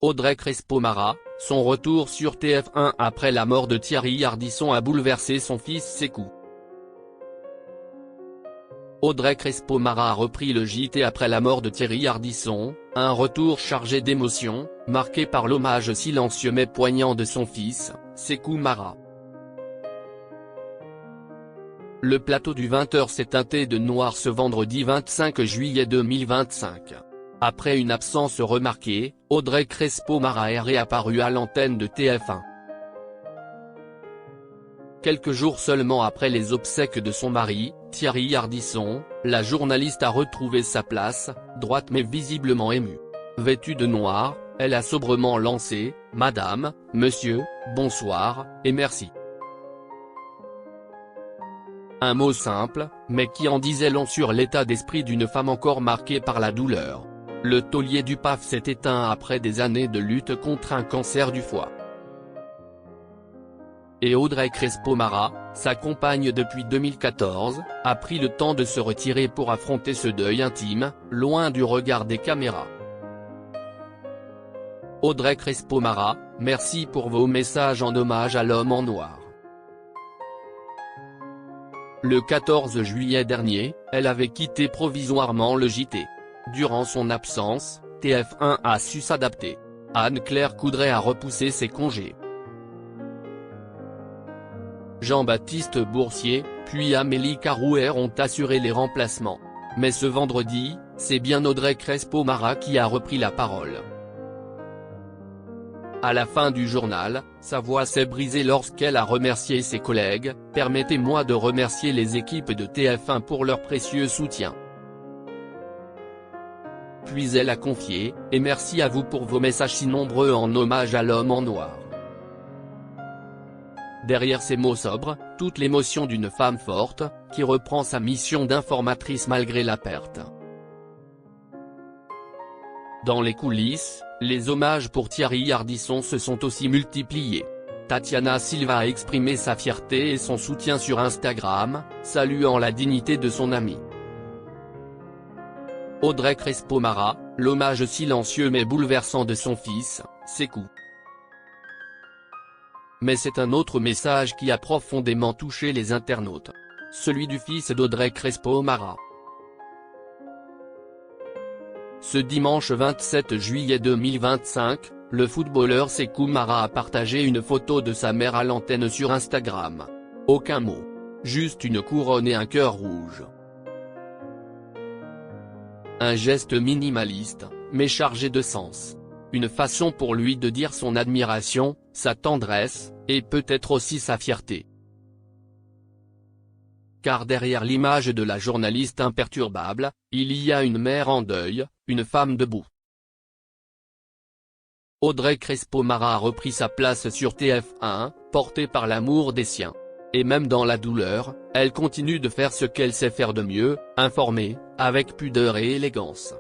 Audrey Crespo-Mara, son retour sur TF1 après la mort de Thierry Ardisson a bouleversé son fils Sékou. Audrey Crespo-Mara a repris le JT après la mort de Thierry Ardisson, un retour chargé d'émotions, marqué par l'hommage silencieux mais poignant de son fils, Sékou Mara. Le plateau du 20h s'est teinté de noir ce vendredi 25 juillet 2025. Après une absence remarquée, Audrey Crespo-Mara est réapparue à l'antenne de TF1. Quelques jours seulement après les obsèques de son mari, Thierry Ardisson, la journaliste a retrouvé sa place, droite mais visiblement émue. Vêtue de noir, elle a sobrement lancé « Madame, Monsieur, bonsoir, et merci ». Un mot simple, mais qui en disait long sur l'état d'esprit d'une femme encore marquée par la douleur. Le taulier du PAF s'est éteint après des années de lutte contre un cancer du foie. Et Audrey Crespo-Mara, sa compagne depuis 2014, a pris le temps de se retirer pour affronter ce deuil intime, loin du regard des caméras. Audrey Crespo-Mara, merci pour vos messages en hommage à l'homme en noir. Le 14 juillet dernier, elle avait quitté provisoirement le JT. Durant son absence, TF1 a su s'adapter. Anne-Claire Coudray a repoussé ses congés. Jean-Baptiste Boursier, puis Amélie Carouher ont assuré les remplacements. Mais ce vendredi, c'est bien Audrey Crespo-Mara qui a repris la parole. À la fin du journal, sa voix s'est brisée lorsqu'elle a remercié ses collègues. « Permettez-moi de remercier les équipes de TF1 pour leur précieux soutien. » Puis elle a confié « Et merci à vous pour vos messages si nombreux en hommage à l'homme en noir ». Derrière ces mots sobres, toute l'émotion d'une femme forte, qui reprend sa mission d'informatrice malgré la perte. Dans les coulisses, les hommages pour Thierry Ardisson se sont aussi multipliés. Tatiana Silva a exprimé sa fierté et son soutien sur Instagram, saluant la dignité de son ami. Audrey Crespo-Mara, l'hommage silencieux mais bouleversant de son fils, Sékou. Mais c'est un autre message qui a profondément touché les internautes. Celui du fils d'Audrey Crespo-Mara. Ce dimanche 27 juillet 2025, le footballeur Sékou Mara a partagé une photo de sa mère à l'antenne sur Instagram. Aucun mot. Juste une couronne et un cœur rouge. Un geste minimaliste, mais chargé de sens. Une façon pour lui de dire son admiration, sa tendresse, et peut-être aussi sa fierté. Car derrière l'image de la journaliste imperturbable, il y a une mère en deuil, une femme debout. Audrey Crespo-Mara a repris sa place sur TF1, portée par l'amour des siens. Et même dans la douleur, elle continue de faire ce qu'elle sait faire de mieux, informer, avec pudeur et élégance.